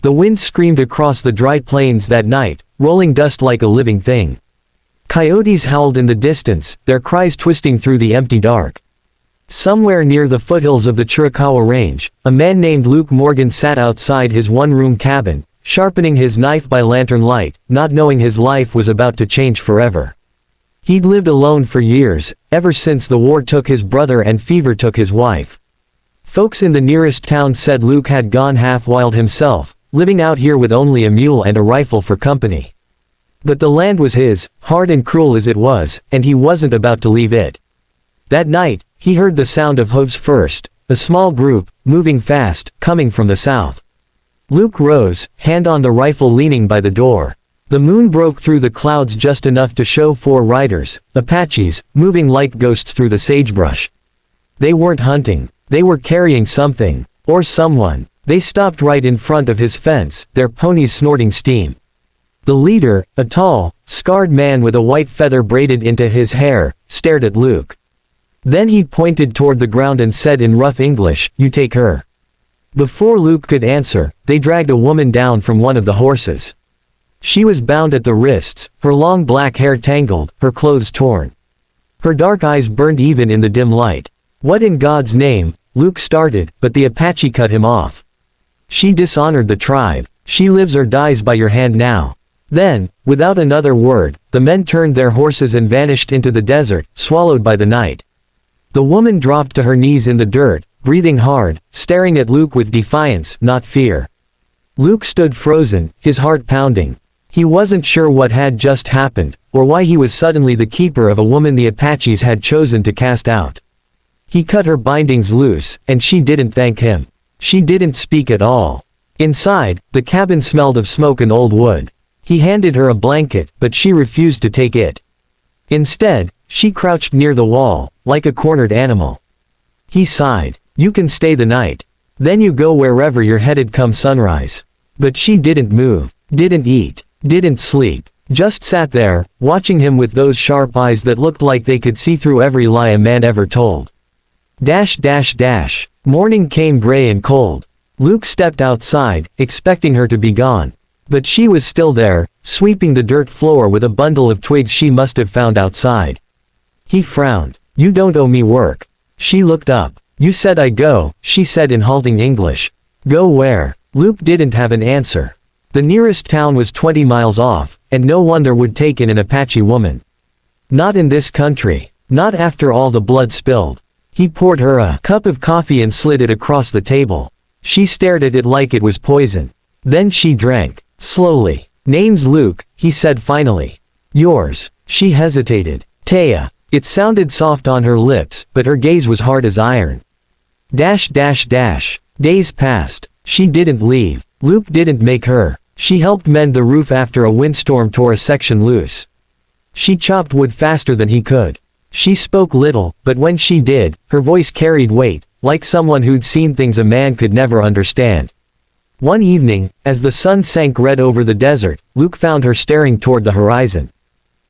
The wind screamed across the dry plains that night, rolling dust like a living thing. Coyotes howled in the distance, their cries twisting through the empty dark. Somewhere near the foothills of the Chiricahua Range, a man named Luke Morgan sat outside his one-room cabin, sharpening his knife by lantern light, not knowing his life was about to change forever. He'd lived alone for years, ever since the war took his brother and fever took his wife. Folks in the nearest town said Luke had gone half-wild himself, living out here with only a mule and a rifle for company. But the land was his, hard and cruel as it was, and he wasn't about to leave it. That night, he heard the sound of hooves first, a small group, moving fast, coming from the south. Luke rose, hand on the rifle leaning by the door. The moon broke through the clouds just enough to show 4 riders, Apaches, moving like ghosts through the sagebrush. They weren't hunting. They were carrying something, or someone. They stopped right in front of his fence, their ponies snorting steam. The leader, a tall, scarred man with a white feather braided into his hair, stared at Luke. Then he pointed toward the ground and said in rough English, "You take her." Before Luke could answer, they dragged a woman down from one of the horses. She was bound at the wrists, her long black hair tangled, her clothes torn. Her dark eyes burned even in the dim light. "What in God's name?" Luke started, but the Apache cut him off. "She dishonored the tribe. She lives or dies by your hand now." Then, without another word, the men turned their horses and vanished into the desert, swallowed by the night. The woman dropped to her knees in the dirt, breathing hard, staring at Luke with defiance, not fear. Luke stood frozen, his heart pounding. He wasn't sure what had just happened, or why he was suddenly the keeper of a woman the Apaches had chosen to cast out. He cut her bindings loose, and she didn't thank him. She didn't speak at all. Inside, the cabin smelled of smoke and old wood. He handed her a blanket, but she refused to take it. Instead, she crouched near the wall, like a cornered animal. He sighed. "You can stay the night. Then you go wherever you're headed come sunrise." But she didn't move, didn't eat, didn't sleep, just sat there, watching him with those sharp eyes that looked like they could see through every lie a man ever told. Morning came gray and cold. Luke stepped outside, expecting her to be gone. But she was still there, sweeping the dirt floor with a bundle of twigs she must have found outside. He frowned. "You don't owe me work." She looked up. "You said I go," she said in halting English. "Go where?" Luke didn't have an answer. The nearest town was 20 miles off, and no wonder would take in an Apache woman. Not in this country. Not after all the blood spilled. He poured her a cup of coffee and slid it across the table. She stared at it like it was poison. Then she drank. Slowly. "Name's Luke," he said finally. "Yours?" She hesitated. "Taya." It sounded soft on her lips, but her gaze was hard as iron. Days passed. She didn't leave. Luke didn't make her. She helped mend the roof after a windstorm tore a section loose. She chopped wood faster than he could. She spoke little, but when she did, her voice carried weight, like someone who'd seen things a man could never understand. One evening, as the sun sank red over the desert, Luke found her staring toward the horizon.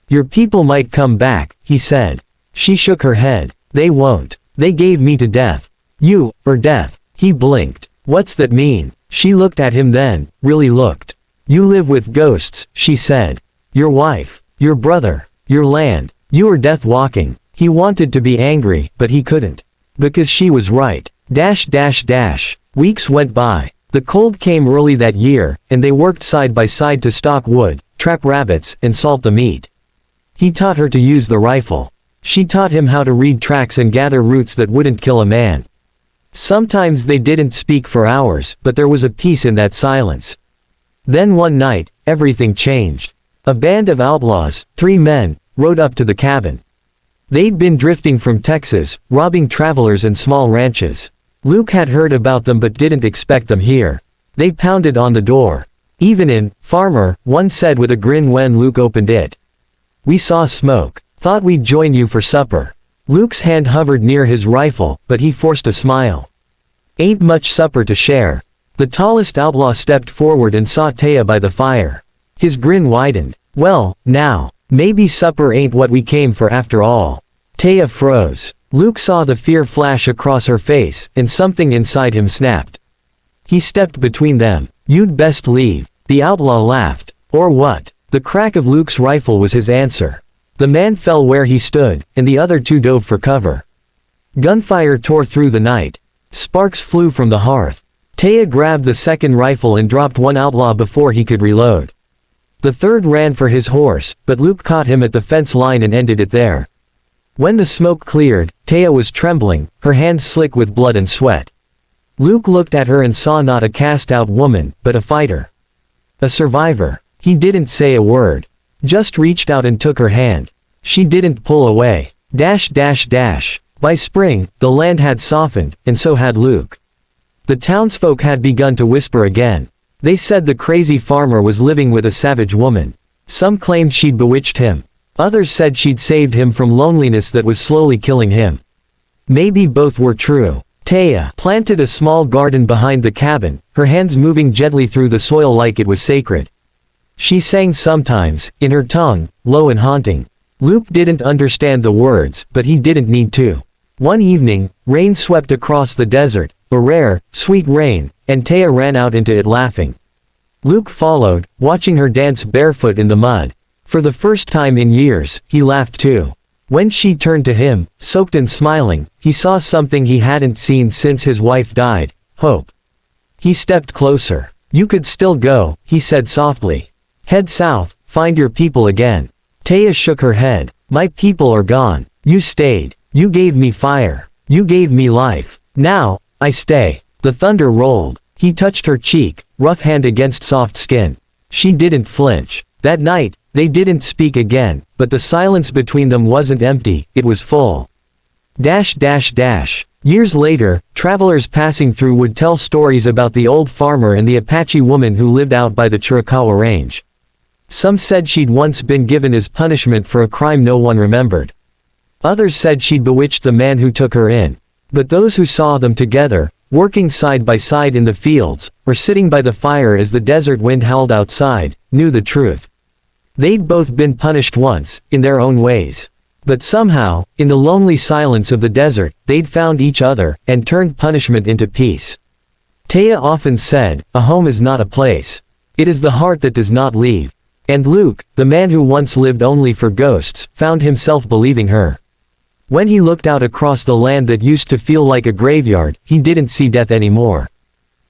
"Your people might come back," he said. She shook her head. "They won't. They gave me to death." "You, or death?" He blinked. "What's that mean?" She looked at him then, really looked. "You live with ghosts," she said. "Your wife, your brother, your land. You are death walking." He wanted to be angry, but he couldn't. Because she was right. Weeks went by. The cold came early that year, and they worked side by side to stalk wood, trap rabbits, and salt the meat. He taught her to use the rifle. She taught him how to read tracks and gather roots that wouldn't kill a man. Sometimes they didn't speak for hours, but there was a peace in that silence. Then one night, everything changed. A band of outlaws, 3 men, rode up to the cabin. They'd been drifting from Texas, robbing travelers and small ranches. Luke had heard about them but didn't expect them here. They pounded on the door. "Evenin', farmer," one said with a grin when Luke opened it. "We saw smoke. Thought we'd join you for supper." Luke's hand hovered near his rifle, but he forced a smile. "Ain't much supper to share." The tallest outlaw stepped forward and saw Taya by the fire. His grin widened. "Well, now, maybe supper ain't what we came for after all." Taya froze. Luke saw the fear flash across her face, and something inside him snapped. He stepped between them. "You'd best leave." The outlaw laughed. "Or what?" The crack of Luke's rifle was his answer. The man fell where he stood, and the other two dove for cover. Gunfire tore through the night. Sparks flew from the hearth. Taya grabbed the second rifle and dropped one outlaw before he could reload. The third ran for his horse, but Luke caught him at the fence line and ended it there. When the smoke cleared, Taya was trembling, her hands slick with blood and sweat. Luke looked at her and saw not a cast-out woman, but a fighter. A survivor. He didn't say a word. Just reached out and took her hand. She didn't pull away. By spring, the land had softened, and so had Luke. The townsfolk had begun to whisper again. They said the crazy farmer was living with a savage woman. Some claimed she'd bewitched him. Others said she'd saved him from loneliness that was slowly killing him. Maybe both were true. Taya planted a small garden behind the cabin, her hands moving gently through the soil like it was sacred. She sang sometimes, in her tongue, low and haunting. Luke didn't understand the words, but he didn't need to. One evening, rain swept across the desert, a rare, sweet rain, and Taya ran out into it laughing. Luke followed, watching her dance barefoot in the mud. For the first time in years, he laughed too. When she turned to him, soaked and smiling, he saw something he hadn't seen since his wife died: hope. He stepped closer. "You could still go," he said softly. "Head south, find your people again." Taya shook her head. "My people are gone. You stayed. You gave me fire. You gave me life. Now, I stay." The thunder rolled. He touched her cheek, rough hand against soft skin. She didn't flinch. That night, they didn't speak again, but the silence between them wasn't empty, it was full. Years later, travelers passing through would tell stories about the old farmer and the Apache woman who lived out by the Chiricahua Range. Some said she'd once been given as punishment for a crime no one remembered. Others said she'd bewitched the man who took her in. But those who saw them together, working side by side in the fields, or sitting by the fire as the desert wind howled outside, knew the truth. They'd both been punished once, in their own ways. But somehow, in the lonely silence of the desert, they'd found each other, and turned punishment into peace. Taya often said, "A home is not a place. It is the heart that does not leave." And Luke, the man who once lived only for ghosts, found himself believing her. When he looked out across the land that used to feel like a graveyard, he didn't see death anymore.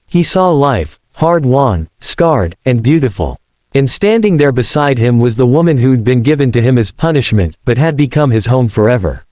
He saw life, hard-won, scarred, and beautiful. And standing there beside him was the woman who'd been given to him as punishment, but had become his home forever.